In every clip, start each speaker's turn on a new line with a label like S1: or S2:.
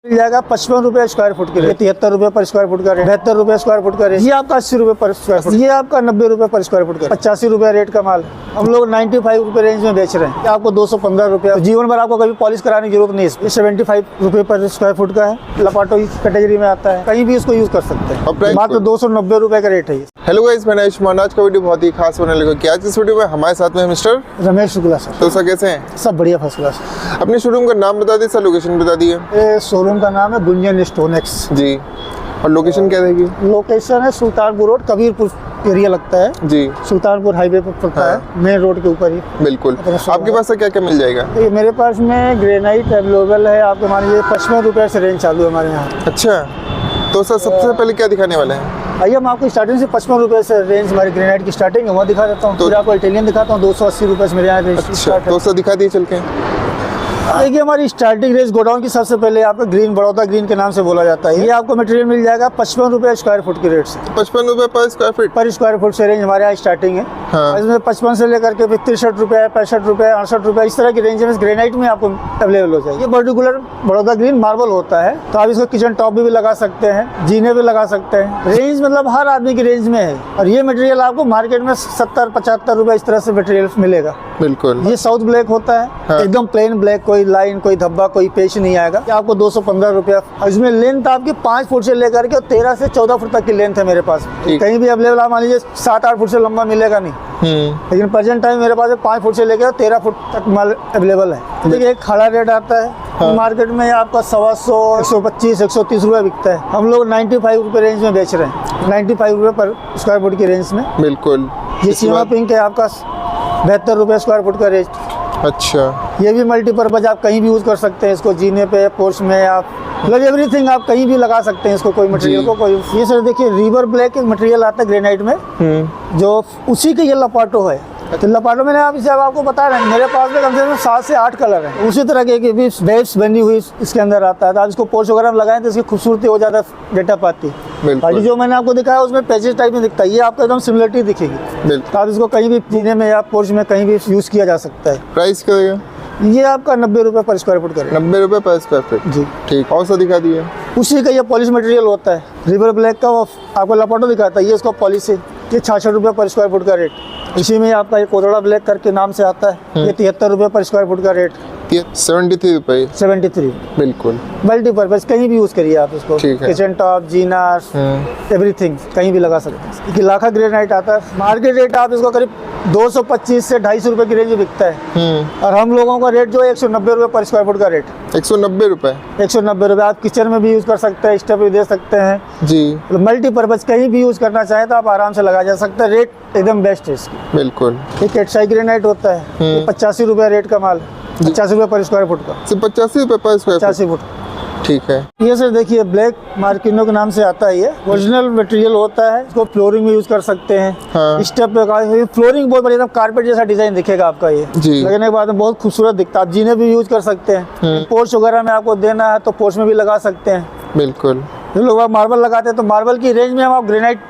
S1: मिल जाएगा 55 रुपए square foot के लिए, 73 रुपए पर स्क्वायर फुट का रेट, 72 रुपए स्क्वायर फुट का रेट, ये आपका 80 रुपए पर स्क्वायर फुट, ये आपका 90 रुपए पर स्क्वायर फुट का, 85 रुपए रेट का माल हम लोग 95 रुपए रेंज में बेच रहे हैं। आपको 215 रुपए, तो जीवन भर आपको कभी पॉलिश कराने की जरूरत नहीं है। 75 रुपए पर स्क्वायर फुट का है, लपाटो कैटेगरी में आता है, कहीं भी इसको यूज कर सकते हैं। मात्र 290 रुपए का रेट है।
S2: हेलो गाइस, मैं आयुष्मान। आज का वीडियो बहुत ही खास होने लगा। क्या आज इस वीडियो में हमारे साथ में मिस्टर
S1: रमेश शुक्ला सर।
S2: तो सर कैसे हैं?
S1: सब बढ़िया, फर्स्ट क्लास।
S2: अपने शोरूम का नाम बता दिए सर, लोकेशन बता दिए।
S1: शोरूम का नाम है गुंजन स्टोनेक्स
S2: जी, और लोकेशन क्या रहेगी?
S1: लोकेशन है सुल्तानपुर रोड, कबीरपुर एरिया लगता है
S2: जी,
S1: सुल्तानपुर हाईवे पर पड़ता है, मेन रोड के ऊपर ही।
S2: बिल्कुल। आपके पास क्या क्या मिल जाएगा?
S1: तो ये मेरे पास में ग्रेनाइट अवेलेबल है, आपके मान लीजिए 55 रुपए से रेंज चालू है हमारे यहाँ।
S2: अच्छा, तो सर सबसे पहले क्या दिखाने वाले हैं?
S1: आइए हम आपको स्टार्टिंग से 55 रुपए से रेंज हमारी ग्रेनाइट की स्टार्टिंग है, वहाँ दिखा देता हूँ।
S2: तो
S1: फिर आपको इटालियन दिखाता हूँ, 280 रुपए से मेरे यहाँ रेंज
S2: अच्छा,
S1: स्टार्ट है।
S2: तो सर दिखा दिए चल के।
S1: देखिए हमारी स्टार्टिंग रेंज गोडाउन की सबसे पहले आपको ग्रीन, बड़ौदा ग्रीन के नाम से बोला जाता है। ये आपको मटेरियल मिल जाएगा 55 रुपए स्क्वायर फुट के रेट से।
S2: 55 रुपए पर स्क्वायर फीट?
S1: पर स्क्वायर फुट से रेंज हमारे यहाँ स्टार्टिंग है।
S2: हाँ।
S1: इसमें 55 से लेकर के 63 रुपए, 65 रुपए, 68 रुपए, इस तरह की रेंज में ग्रेनाइट में आपको अवेलेबल हो जाएगी। ये पर्टिकुलर बड़ौदा ग्रीन मार्बल होता है, तो आप इसको किचन टॉप भी लगा सकते हैं, जीने भी लगा सकते हैं। रेंज मतलब हर आदमी की रेंज में है। और ये मटेरियल आपको मार्केट में 70-75 रुपए इस तरह से मटेरियल मिलेगा।
S2: बिल्कुल।
S1: ये साउथ ब्लैक होता है।
S2: हाँ। एकदम
S1: प्लेन ब्लैक, कोई लाइन, कोई धब्बा, कोई पेच नहीं आएगा। ये आपको 215 रुपया। इसमें लेंथ आपकी 5 फुट से लेकर के 13 से 14 फुट तक की लेंथ है मेरे पास। कहीं भी अवेलेबल आप मान लीजिए 7-8 फुट से लंबा मिलेगा नहीं, लेकिन प्रेजेंट टाइम मेरे पास 5 फुट से लेकर 13 फुट तक माल अवेलेबल है। देखिए एक खड़ा रेट आता है। हाँ। मार्केट में आपका 125, 125, 130 रुपए बिकता है। हम लोग 95 रुपए रेंज में बेच रहे हैं, 95 रुपए पर स्क्वायर फुट की रेंज में।
S2: बिल्कुल।
S1: ये सीमा पिंक है आपका 72 रुपए स्क्वायर फुट का रेट।
S2: अच्छा,
S1: ये भी मल्टीपर्पज आप कहीं भी यूज कर सकते हैं इसको, जीने पे, पोर्च में, आप मतलब एवरीथिंग आप कहीं भी लगा सकते हैं इसको, कोई मटेरियल को कोई। ये सर देखिए रिवर ब्लैक एक मटेरियल आता है ग्रेनाइट में, जो उसी के ये लपाटो है। तो लपाटो में आप इसे आपको बता रहे हैं, मेरे पास में कम से कम 7 से 8 कलर हैं। उसी तरह के भी वेव्स बनी हुई इसके अंदर आता है। तो आप इसको पोर्च वगैरह में लगाएं तो इसकी खूबसूरती हो जाता है, डेटा पाती। बाकी जो मैंने आपको दिखाया उसमें पैचेज टाइप में दिखता है, ये आपको एकदम सिमिलरिटी दिखेगी। तो आप इसको कहीं भी जीने में या पोर्च में कहीं भी यूज किया जा सकता है।
S2: प्राइस क्या है?
S1: ये आपका 90 रुपए पर स्क्वायर फुट का।
S2: 90 रुपए पर स्क्वायर फीट? जी, ठीक। और सा दिखा दिए।
S1: उसी का ये पॉलिश मटेरियल होता है, रिवर ब्लैक का। वो आपको लपाटो दिखाता है, ये इसको पॉलिश है। ये 66 रुपए पर स्क्वायर फुट का रेट। इसी में आपका ये कोदड़ा ब्लैक करके नाम से आता है, ये 73 रुपए पर स्क्वायर फुट का रेट।
S2: 73 रुपए?
S1: 73।
S2: बिल्कुल।
S1: मल्टीपर्पज कहीं भी यूज करिए आप इसको, किचन टॉप, जीना, एवरीथिंग कहीं भी लगा सकते हैं। लाखा ग्रेनाइट आता है, मार्केट रेट आप इसको करीब 225 से 250 रुपए की रेंज में बिकता है। और हम लोगों का रेट जो है 190 रुपए पर स्क्वायर फुट का रेट।
S2: 190 रुपए?
S1: 190 रुपए। आप किचन में भी यूज कर सकते हैं, स्टेप भी दे सकते हैं
S2: जी।
S1: मल्टीपर्पज कहीं भी यूज करना चाहे तो आप आराम से लगा जा सकते हैं। रेट एकदम बेस्ट है इसकी।
S2: बिल्कुल।
S1: एक कैटसाई ग्रेनाइट होता है, 85 रुपए रेट का माल, 50 रुपए पर स्क्वायर फुट का।
S2: 85 रुपए पर स्क्वायर?
S1: 85 फुट।
S2: ठीक है।
S1: ये सर देखिए ब्लैक मार्किनो के नाम से आता है, ये ओरिजिनल मटेरियल होता है। इसको फ्लोरिंग में यूज कर सकते हैं। हाँ। स्टेप पे फ्लोरिंग बहुत बढ़िया, कारपेट जैसा डिजाइन दिखेगा आपका। ये लगने के बाद बहुत खूबसूरत दिखता है। आप जीने भी यूज कर सकते हैं, पोर्च वगैरह में आपको देना है तो पोर्च में भी लगा सकते हैं।
S2: बिल्कुल।
S1: जो लोग आप मार्बल लगाते हैं तो मार्बल की रेंज में हम ग्रेनाइट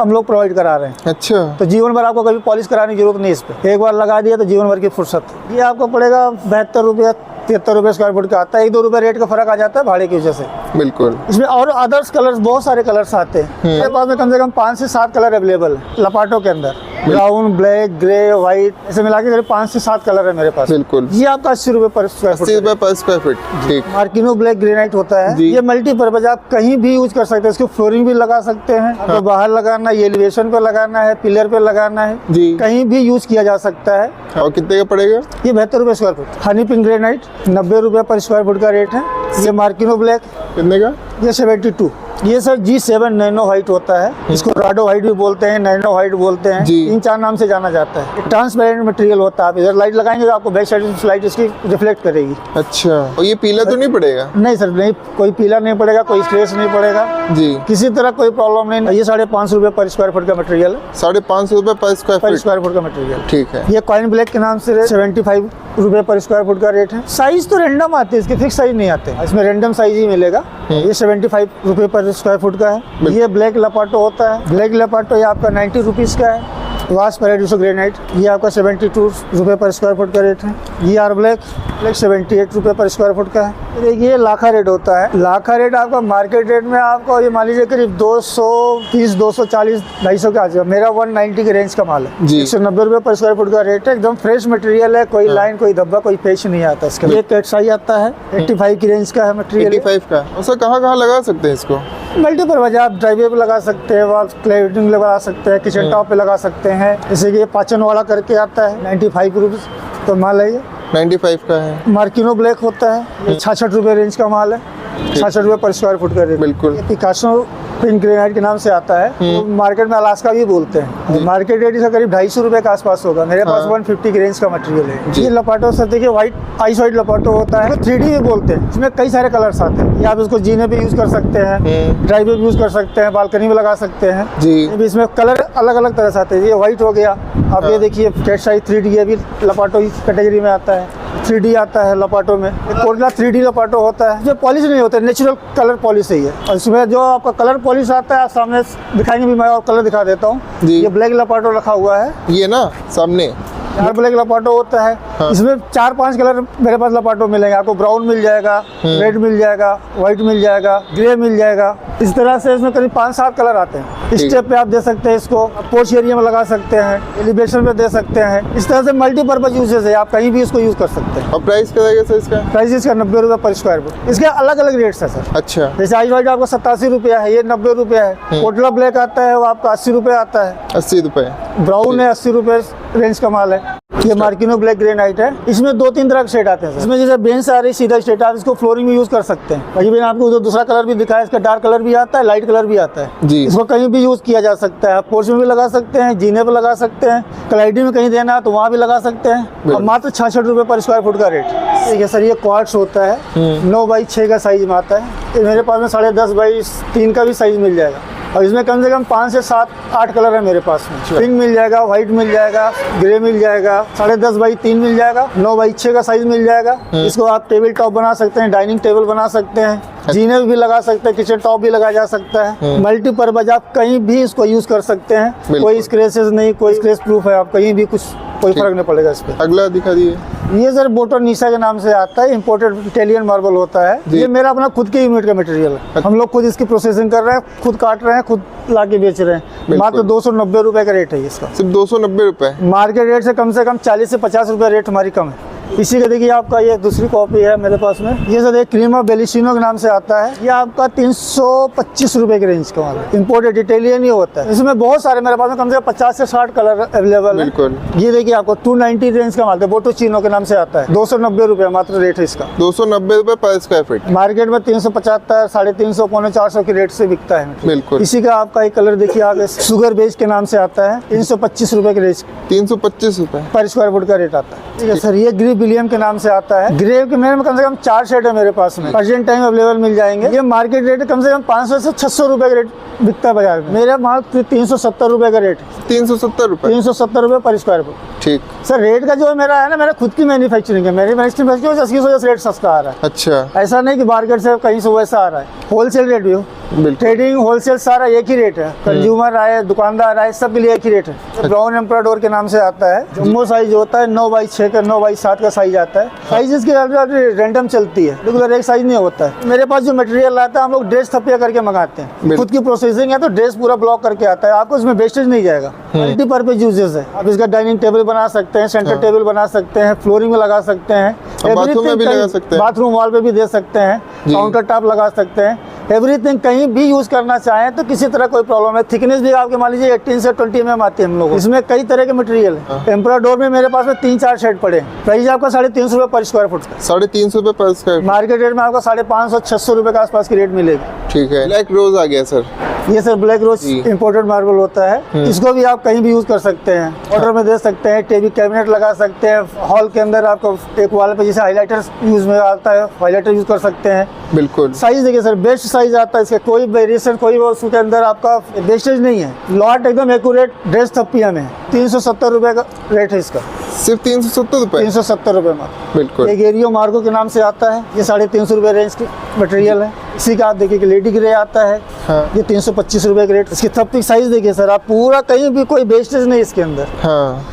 S1: हम लोग प्रोवाइड करा रहे हैं।
S2: अच्छा,
S1: तो जीवन भर आपको कभी पॉलिश कराने की जरूरत नहीं इस पे, एक बार लगा दिया तो जीवन भर की फुर्सत। ये आपको पड़ेगा 72 रुपया, 73 रुपए स्क्वायर फुट का आता है। 1-2 रुपए रेट का फर्क आ जाता है भाड़े की वजह से।
S2: बिल्कुल।
S1: इसमें और अदर्स कलर्स, बहुत सारे कलर्स आते हैं। मेरे पास में कम से कम 5 से 7 कलर अवेलेबल है लपाटो के अंदर। ब्राउन, ब्लैक, ग्रे, व्हाइट, ऐसे मिला के करीब 5 से 7 कलर है मेरे पास।
S2: बिल्कुल।
S1: ये आपका 80 रुपए पर स्क्वायर फुट।
S2: 80 रुपए पर स्क्वायर फीट? ठीक।
S1: मार्किनो ब्लैक ग्रेनाइट होता है, ये मल्टीपर्पज आप कहीं भी यूज कर सकते हैं। इसको फ्लोरिंग भी लगा सकते हैं, आपको बाहर लगाना है, एलिवेशन पे लगाना है, पिलर पे लगाना है, कहीं भी यूज किया जा सकता है।
S2: और कितने का पड़ेगा? ये
S1: 72 रुपए square foot. Honey pink granite 90 रुपए पर स्क्वायर फुट का रेट है। ये मार्किनो ब्लैक
S2: कितने का?
S1: ये 72। ये सर G7 नैनो व्हाइट होता है, इसको राडो व्हाइट भी बोलते हैं, नैनो व्हाइट बोलते हैं, इन 4 नाम से जाना जाता है। ट्रांसपेरेंट मटेरियल होता है, आप इधर लाइट लगाएंगे तो आपको बैक साइड से लाइट इसकी रिफ्लेक्ट करेगी।
S2: अच्छा, और ये पीला तो नहीं पड़ेगा?
S1: नहीं सर, नहीं, कोई पीला नहीं पड़ेगा, कोई स्ट्रेस नहीं पड़ेगा जी, किसी तरह कोई प्रॉब्लम नहीं। ये 550 रुपए पर स्क्वायर फुट का मटेरियल है।
S2: 550 रुपए पर स्क्वायर
S1: फुट का मटेरियल।
S2: ठीक है।
S1: ये कॉइन ब्लैक के नाम से 75 रुपए पर स्क्वायर फुट का रेट है। साइज तो रैंडम आते हैं, इसके फिक्स साइज नहीं आते, इसमें रैंडम साइज ही मिलेगा। ये 75 रुपए पर स्क्वायर फुट का है। ये ब्लैक लपाटो होता है, ब्लैक लपाटो ये आपका 90 रुपीज़ का है। वाश पैराडीसो ग्रेनाइट ये आपका 72 रुपए पर स्क्वायर फुट का रेट है। ये आर ब्लैक ब्लैक 78 रुपये पर स्क्वायर फुट का है। देखिए लाखा रेट होता है, लाखा रेट आपका मार्केट रेट में आपको ये मान लीजिए करीब 230, 240, 250 के आ जाएगा। मेरा 190 के रेंज का माल है
S2: जी।
S1: 190 रुपये पर स्क्वायर फुट का रेट है। एकदम फ्रेश मटेरियल है, कोई लाइन कोई धब्बा कोई पेच नहीं आता इसका। ये कैट साइज आता है 85 की रेंज का है मटेरियल।
S2: 85 का। सर कहाँ लगा सकते हैं इसको?
S1: मल्टीपल वजह आप ड्राइवे पे लगा सकते हैं, वॉल क्लैडिंग लगा सकते हैं, किचन टॉप पे लगा सकते हैं। जैसे कि ये पाचन वाला करके आता है 95 रुपीज़ तो माल है ये।
S2: 95 का है।
S1: मार्किनो ब्लैक होता है, ये 66 रुपये रेंज का माल है। 66 रुपये पर स्क्वायर फुट का रेट।
S2: बिल्कुल।
S1: ये पिकासो पिंक ग्रेनाइट के नाम से आता है, तो मार्केट में अलास्का भी बोलते हैं। मार्केट रेट इसका करीब 250 रुपये के आसपास होगा। मेरे पास 150 की रेंज का मटेरियल है। ये लपाटो सर देखिए व्हाइट आइस व्हाइट लपाटो होता है, 3D भी बोलते हैं। इसमें कई सारे कलर्स आते हैं। ये आप इसको जीने पे यूज कर सकते हैं, ड्राइव पे यूज कर सकते हैं, बालकनी में लगा सकते हैं
S2: जी।
S1: ये भी इसमें कलर अलग अलग तरह से आते हैं। ये व्हाइट हो गया, आप ये देखिए कैट साइज 3D, ये भी लपाटो इस कैटेगरी में आता है। 3D आता है लपाटो में, कोटला 3D लपाटो होता है। जो पॉलिश नहीं होता, नेचुरल कलर पॉलिश ही है। और इसमें जो आपका कलर पॉलिश आता है, आप सामने दिखाएंगे भी, मैं और कलर दिखा देता हूँ।
S2: जी।
S1: ये ब्लैक लपाटो रखा हुआ है,
S2: ये ना सामने
S1: 4 ब्लैक लपाटो होता है। इसमें 4-5 कलर मेरे पास लपाटो मिलेंगे आपको। ब्राउन मिल जाएगा, रेड मिल जाएगा, व्हाइट मिल जाएगा, ग्रे मिल जाएगा। इस तरह से इसमें करीब 5-7 कलर आते हैं। इस स्टेप पे आप दे सकते हैं इसको, पोर्च एरिया में लगा सकते हैं, एलिवेशन पे दे सकते हैं। इस तरह से मल्टीपर्पज यूजेस है, आप कहीं भी इसको यूज कर सकते हैं।
S2: और प्राइस क्या रहेगा सर इसका?
S1: प्राइस इसका 90 रुपये पर स्क्वायर फुट। इसके अलग अलग रेट्स है सर।
S2: अच्छा।
S1: जैसे आइस व्हाइट आपको 87 रुपया है, ये 90 रुपया है। कोटला ब्लैक आता है वो आपका 80 रुपये आता है।
S2: 80 रुपये।
S1: ब्राउन है 80 रुपये रेंज का माल है। ये मार्किनो ब्लैक ग्रेनाइट है। इसमें 2-3 तरह के शेड आते हैं सर। इसमें जैसे बेंच आ रही सीधा स्ट्रेट, आप इसको फ्लोरिंग में यूज कर सकते हैं। वही मैंने आपको उधर दूसरा कलर भी दिखाया, इसका डार्क कलर भी आता है, लाइट कलर भी आता है
S2: जी।
S1: इसको कहीं भी यूज किया जा सकता है। आप पोर्च में भी लगा सकते हैं, जीने पे लगा सकते हैं, क्लाइडी में कहीं देना है तो वहाँ भी लगा सकते हैं। और मात्र 66 रुपये पर स्क्वायर फुट का रेट। देखिए सर, ये क्वार्ट्स होता है, 9x6 का साइज में आता है। ये मेरे पास में 10.5x3 का भी साइज मिल जाएगा। और इसमें कम से कम 5 से 7-8 कलर है मेरे पास में। पिंक मिल जाएगा, व्हाइट मिल जाएगा, ग्रे मिल जाएगा, 10.5x3 मिल जाएगा, 9x6 का साइज मिल जाएगा। इसको आप टेबल टॉप बना सकते हैं, डाइनिंग टेबल बना सकते हैं, जीने भी लगा सकते हैं, किचन टॉप भी लगाया जा सकता है। मल्टीपर्पज आप कहीं भी इसको यूज कर सकते हैं। कोई स्क्रैचेस नहीं, कोई स्क्रैच प्रूफ है, आप कहीं भी कुछ कोई फर्क नहीं पड़ेगा इस पे।
S2: अगला दिखा दिए।
S1: ये सर बोटोनिसा के नाम से आता है, इंपोर्टेड इटालियन मार्बल होता है। ये मेरा अपना खुद के यूनिट का मटेरियल है। हम लोग खुद इसकी प्रोसेसिंग कर रहे हैं, खुद काट रहे हैं, खुद ला के बेच रहे हैं। मात्र 290 रुपए का रेट है इसका।
S2: सिर्फ 290 रुपये।
S1: मार्केट रेट से कम 40 से 50 रुपए रेट हमारी कम है। इसी का देखिए आपका ये दूसरी कॉपी है मेरे पास में। ये सर एक क्रीमा बेलिसिनो के नाम से आता है। ये आपका 325 रुपए के रेंज का माल है, इंपोर्टेड इटालियन ही होता है। इसमें बहुत सारे मेरे पास में कम से कम 50 से 60 कलर अवेलेबल है।
S2: बिल्कुल।
S1: ये देखिए आपको 290 रेंज का माल है, बोटोचिनो के नाम से आता है। 290 रुपये मात्र रेट है इसका।
S2: 290 रुपये पर स्क्वायर फीट।
S1: मार्केट में 375, 350, 450 की रेट से बिकता है।
S2: बिल्कुल।
S1: इसी का आपका एक कलर देखिए आगे, शुगर बेस के नाम से आता है। 325 रुपए के रेट
S2: 325 रुपये
S1: पर स्क्वायर फुट का रेट आता है। ठीक है सर, ये ग्रे विलियम के नाम से आता है। ग्रे के मेरे में कम से कम 4 शेड है मेरे पास में, प्रेजेंट टाइम अवेलेबल मिल जाएंगे। ये मार्केट रेट कम से कम 500 से 600 रुपए का रेट बिकता है बाजार में। मेरे माल 370 रुपए का रेट,
S2: 370 रुपये।
S1: 370 रुपए पर स्क्वायर फुट।
S2: ठीक।
S1: सर रेट का जो मेरा है ना, मेरा खुद की मैन्युफैक्चरिंग है। मेरी मैन्युफैक्चरिंग की वजह से रेट सस्ता आ रहा है।
S2: अच्छा।
S1: ऐसा नहीं कि मार्केट से कहीं से वैसा आ रहा है। होलसेल रेट भी हो, ट्रेडिंग होलसेल सारा एक ही रेट है। कंज्यूमर आए, दुकानदार आए, सब के लिए एक ही रेट है। ब्राउन एम्पराडोर के नाम से आता है। जम्बो साइज होता है, 9x6 का, 9x7 का साइज आता है। साइजेस की रैंडम चलती है, रेगुलर एक साइज नहीं होता है। मेरे पास जो मटेरियल आता है, हम लोग ड्रेस थपिया करके मंगाते हैं। खुद की प्रोसेसिंग है तो ड्रेस पूरा ब्लॉक करके आता है। आपको इसमें वेस्टेज नहीं जाएगा। मल्टीपर्पज यूजेस है। आप इसका डाइनिंग टेबल बना सकते हैं, सेंटर टेबल बना सकते हैं, फ्लोरिंग में लगा सकते हैं,
S2: बाथरूम में भी लगा सकते हैं,
S1: बाथरूम वॉल पे भी दे सकते हैं, काउंटर टॉप लगा सकते हैं। एवरीथिंग कहीं भी यूज करना चाहें तो किसी तरह कोई प्रॉब्लम है। थिकनेस भी आपके मान लीजिए 18 से 20 mm आती है हम लोग। इसमें कई तरह के मटेरियल है। एम्पराडोर में मेरे पास में 3-4 शेड पड़े हैं। प्राइस आपका 350 रुपये पर स्क्वायर फुट का।
S2: 350 रुपये पर स्क्वायर।
S1: मार्केट रेट में आपको 550-600 रुपये के आसपास की रेट मिलेगी।
S2: ठीक है। ब्लैक रोज आ गया सर।
S1: ये sir black rose imported marble होता है। इसको भी आप कहीं भी यूज कर सकते हैं, ऑर्डर में दे सकते हैं, टीवी कैबिनेट लगा सकते हैं। हॉल के अंदर आपको एक वॉल पे जैसे हाइलाइटर यूज में आता है, हाइलाइटर यूज कर सकते हैं।
S2: बिल्कुल।
S1: साइज देखिए सर, बेस्ट साइज आता है इसका। कोई वेरिएशन, कोई वो उसके अंदर आपका वेस्टेज नहीं है। लॉट एकदम एक्यूरेट ड्रेस थप्पिया में है। 370 रुपये का रेट है इसका।
S2: सिर्फ 370 रुपये।
S1: 370 रुपये मात्र।
S2: बिल्कुल।
S1: एक एरियो मार्को के नाम से आता है। ये 350 रुपये रेंज की मटेरियल है। इसी का आप देखिए कि लेडी ग्रे आता है।
S2: हाँ।
S1: ये 325 रुपये का रेट। इसकी थप्पी साइज देखिए सर, आप पूरा कहीं भी कोई वेस्टेज नहीं इसके अंदर।
S2: हाँ।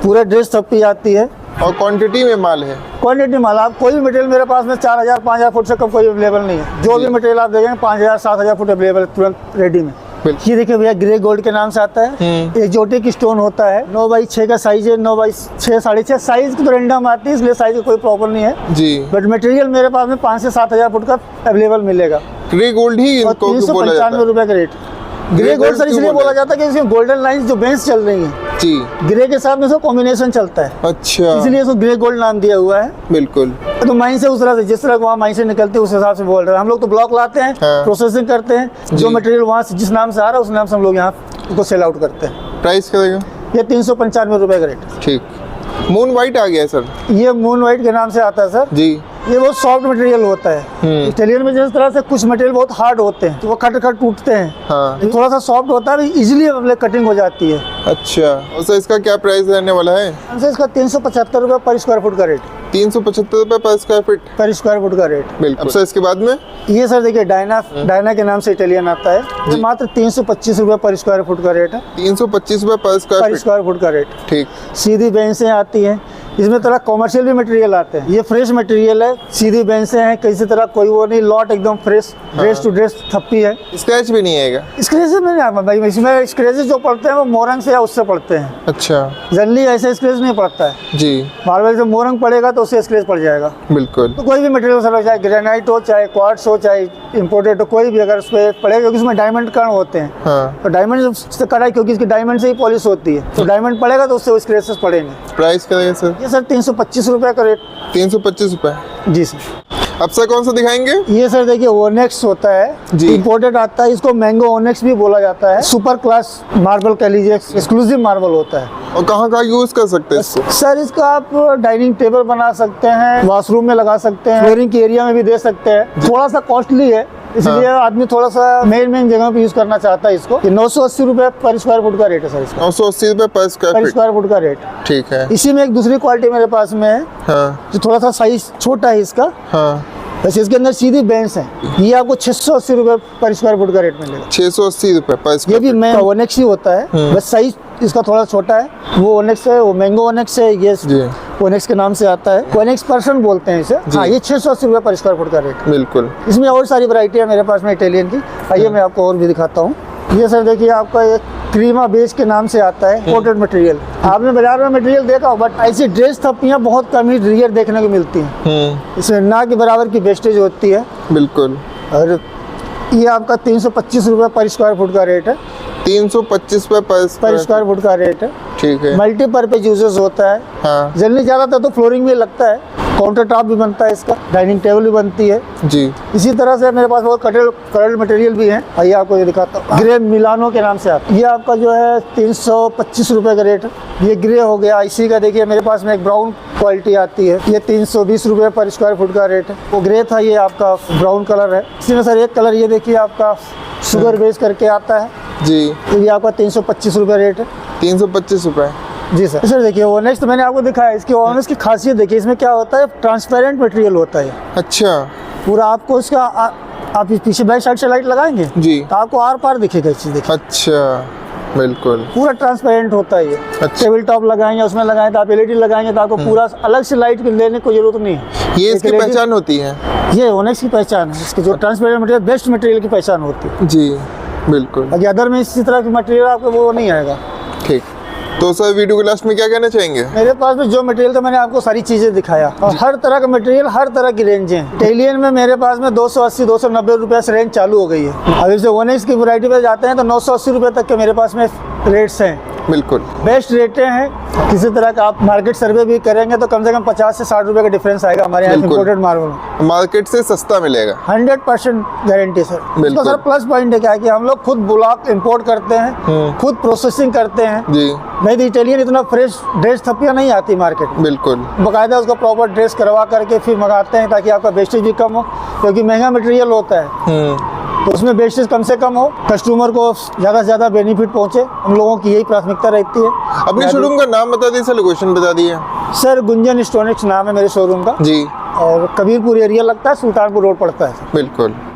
S1: पूरा ड्रेस थप्पी आती है।
S2: और क्वांटिटी में माल है।
S1: क्वांटिटी माल, आप कोई भी मटेरियल मेरे पास में 4000 5000 फुट से कम कोई अवेलेबल नहीं है। जो भी मटेरियल आप देखेंगे 5000 7000 फुट अवेलेबल तुरंत रेडी में। ये देखिए भैया, ग्रे गोल्ड के नाम से आता है। एक्जोटिक स्टोन होता है। 9x6 का साइज है, 9x6 6.5 साइज की तो रेंडम आती है, इसलिए साइज का कोई प्रॉब्लम नहीं है
S2: जी।
S1: बट मटेरियल मेरे पास में 5 से 7000 फुट का अवेलेबल मिलेगा।
S2: ग्रे गोल्ड ही
S1: और
S2: इनको बोला जाता
S1: 395
S2: है।
S1: रुपए का रेट। ग्रे गोल्ड सर इसलिए बोला जाता है कि इसमें गोल्डन लाइंस जो बेंस चल रही हैं
S2: जी,
S1: ग्रे के साथ में इसका कॉम्बिनेशन चलता है,
S2: अच्छा,
S1: इसलिए इसको ग्रे गोल्ड नाम दिया हुआ है।
S2: बिल्कुल।
S1: तो माइन से उस तरह से जिस तरह वहाँ माइन से निकलते हैं उस हिसाब से बोल रहे हैं। हम लोग तो ब्लॉक लाते हैं,
S2: हाँ।
S1: प्रोसेसिंग करते हैं, जो मटेरियल वहाँ से जिस नाम से आ रहा है उस नाम से हम लोग यहाँ उसको सेल आउट करते हैं।
S2: प्राइस क्या देगा?
S1: ये 395 रुपए का रेट।
S2: ठीक। मून वाइट आ गया है सर।
S1: ये मून वाइट के नाम से आता है सर
S2: जी।
S1: ये बहुत सॉफ्ट मटेरियल होता है। इटालियन में जिस तरह से कुछ मटेरियल बहुत हार्ड होते हैं तो वो खट खट टूटते हैं,
S2: हाँ।
S1: ये थोड़ा सा सॉफ्ट होता है, इजीली कटिंग हो जाती है।
S2: अच्छा, और सर इसका क्या प्राइस रहने वाला है?
S1: इसका 375 रुपए पर स्क्वायर फुट का रेट।
S2: 375 रुपए पर स्क्वायर फीट।
S1: पर स्क्वायर फुट का रेट।
S2: बिल्कुल। अब सर इसके बाद में
S1: ये सर देखिए डायना के नाम से इटालियन आता है। ये मात्र 325 रुपए पर स्क्वायर फुट का रेट है।
S2: 325 रुपए पर
S1: पर स्क्वायर फुट का रेट।
S2: ठीक।
S1: सीधी बेंचें आती हैं, इसमें तरह कमर्शियल भी मटेरियल आते हैं। ये फ्रेश मटेरियल है, सीधी बेंचें हैं, किसी तरह कोई वो नहीं, लॉट एकदम फ्रेश, ड्रेस टू ड्रेस थप्पी है।
S2: स्क्रैच भी नहीं आएगा?
S1: स्क्रेचेस में नहीं आता भाई, इसमें स्क्रेचेस जो पड़ते हैं वो मोरंग से या उससे पड़ते हैं।
S2: अच्छा,
S1: जनरली ऐसे स्क्रेच नहीं पड़ता है
S2: जी।
S1: मार्बल से मोरंग पड़ेगा तो उससे स्क्रेच पड़ जाएगा।
S2: बिल्कुल।
S1: तो कोई भी मटेरियल सर, चाहे ग्रेनाइट हो, चाहे क्वार्ट्ज हो, चाहे इम्पोर्टेड हो, कोई भी अगर उस पर पड़ेगा, क्योंकि उसमें डायमंड कण होते हैं,
S2: हाँ।
S1: तो डायमंड से कढ़ाई, क्योंकि इसकी डायमंड से ही पॉलिश होती है, तो डायमंड पड़ेगा तो उससे वो स्क्रेचेस पड़ेंगे।
S2: प्राइस क्या देगा सर?
S1: ये सर 325 रुपए का रेट।
S2: 325 रुपए।
S1: जी सर।
S2: अब सर कौन सा दिखाएंगे?
S1: ये सर देखिए ओनेक्स होता है,
S2: जी।
S1: इम्पोर्टेड आता है, इसको मैंगो ओनेक्स भी बोला जाता है। सुपर क्लास मार्बल कह लीजिए, एक्सक्लूसिव मार्बल होता है।
S2: और कहाँ यूज कर सकते हैं इसको?
S1: सर इसका आप डाइनिंग टेबल बना सकते हैं, वॉशरूम में लगा सकते हैं, फ्लोरिंग के एरिया में भी दे सकते हैं। थोड़ा सा कॉस्टली है, इसलिए आदमी थोड़ा सा मेन जगह पे यूज करना चाहता है इसको। 980 रुपए पर स्क्वायर फुट का रेट है सर इसका।
S2: 980 रुपए पर
S1: स्क्वायर फुट का रेट।
S2: ठीक है।
S1: इसी में एक दूसरी क्वालिटी मेरे पास में है,
S2: हाँ।
S1: जो थोड़ा सा साइज छोटा है इसका।
S2: हाँ।
S1: वैसे इसके अंदर सीधी बेंच है। ये आपको 680 रुपए पर स्क्वायर फुट का रेट मिलेगा।
S2: 680 रुपए पर
S1: ये
S2: स्क्वायर
S1: भी मैं ओनेक्स ही होता है, बस साइज इसका थोड़ा छोटा है। वो ओनेक्स है, वो मैंगो ओनेक्स है, ये ओनेक्स के नाम से आता है। ओनेक्स पर्सन बोलते हैं इसे। हाँ, ये 680 रुपए पर स्क्वायर फुट का रेट।
S2: बिल्कुल।
S1: इसमें और सारी वैरायटी है मेरे पास में इटालियन की। आइए मैं आपको और भी दिखाता हूँ। ये सर देखिए, आपका एक क्रीमा बेस के नाम से आता है, कोटेड मटेरियल। आपने बाजार में मटेरियल देखा, बट ऐसी ड्रेस थप्पियाँ बहुत कम ही रेयर देखने को मिलती हैं। इसमें ना के बराबर की वेस्टेज होती है।
S2: बिल्कुल।
S1: और ये आपका 325 रुपए पर स्क्वायर फुट का रेट है।
S2: 325 रुपए पर
S1: स्क्वायर फुट का रेट है।
S2: ठीक है।
S1: मल्टीपर्पज यूजेस होता है।
S2: हाँ।
S1: जनरली ज़्यादातर तो फ्लोरिंग में लगता है, काउंटर टॉप भी बनता है इसका, डाइनिंग टेबल भी बनती है।
S2: जी।
S1: इसी तरह से मेरे पास बहुत कटल मटेरियल भी है। आइए आपको ये दिखाता हूँ। ग्रे मिलानो के नाम से आता है। ये आपका जो है 325 रुपए का रेट है। ये ग्रे हो गया। इसी का देखिए मेरे पास में एक ब्राउन क्वालिटी आती है, ये 320 रुपए पर स्क्वायर फुट का रेट है। वो ग्रे था, ये आपका ब्राउन कलर है। इसी में सर एक कलर ये देखिए आपका शुगर बेस करके आता है
S2: जी।
S1: ये भी आपका 325 रुपए रेट है।
S2: 325 रुपए।
S1: जी सर। सर देखिए वो नेक्स्ट मैंने आपको दिखाया, इसकी ऑनर्स की खासियत देखिए, इसमें क्या होता है, ट्रांसपेरेंट मटेरियल होता है।
S2: अच्छा।
S1: पूरा आपको इसका आप इस पीछे बैक साइड से लाइट लगाएंगे
S2: जी,
S1: तो आपको आर पार दिखेगा इस चीज। देखिए
S2: अच्छा, बिल्कुल
S1: पूरा ट्रांसपेरेंट होता है ये।
S2: अच्छा।
S1: टेबल टॉप लगाएंगे, उसमें लगाएं तो आप एलईडी लगाएंगे तो आपको पूरा अलग से लाइट लेने की जरूरत नहीं है।
S2: ये इसकी
S1: LED
S2: पहचान होती है।
S1: ये ओनेक्स की पहचान है, इसके जो ट्रांसपेरेंट मटेरियल बेस्ट मटेरियल की पहचान होती है
S2: जी। बिल्कुल।
S1: बाकी अदर में इसी तरह की मटेरियल आपको वो नहीं आएगा।
S2: ठीक। तो सर वीडियो के लास्ट में क्या कहना चाहेंगे?
S1: मेरे पास में जो मटेरियल था मैंने आपको सारी चीजें दिखाया, और हर तरह का मटेरियल हर तरह की रेंज है। इटालियन में मेरे पास में 280 290 रुपए से रेंज चालू हो गई है। अब जैसे ओनेक्स की वैरायटी पे जाते हैं तो 980 रुपए तक के मेरे पास में रेट्स हैं।
S2: बिल्कुल
S1: बेस्ट रेटें हैं। किसी तरह का आप मार्केट सर्वे भी करेंगे तो कम से कम 50 से 60 रुपए का डिफरेंस आएगा हमारे यहाँ
S2: बिल्कुल।
S1: Imported marble.
S2: मार्केट से सस्ता मिलेगा।
S1: 100% गारंटी सर।
S2: बिल्कुल।
S1: इसका सर प्लस पॉइंट है क्या है कि हम लोग खुद ब्लॉक इंपोर्ट करते हैं, खुद प्रोसेसिंग करते हैं।
S2: जी।
S1: नहीं तो इटालियन इतना फ्रेश ड्रेस थप्पियाँ नहीं आती मार्केट में।
S2: बिल्कुल।
S1: बाकायदा उसको प्रॉपर ड्रेस करवा करके फिर मंगाते हैं ताकि आपका वेस्टेज भी कम हो, क्योंकि महंगा मटेरियल होता है तो उसमें वेस्टेज कम से कम हो, कस्टमर को ज़्यादा से ज़्यादा बेनिफिट पहुंचे। हम लोगों की यही प्राथमिकता रहती है।
S2: अपने शोरूम का नाम बता दीजिए, लोकेशन बता दिए।
S1: सर गुंजन इलेक्ट्रॉनिक्स नाम है मेरे शोरूम का
S2: जी।
S1: और कबीरपुर एरिया लगता है, सुल्तानपुर रोड पड़ता है।
S2: बिल्कुल।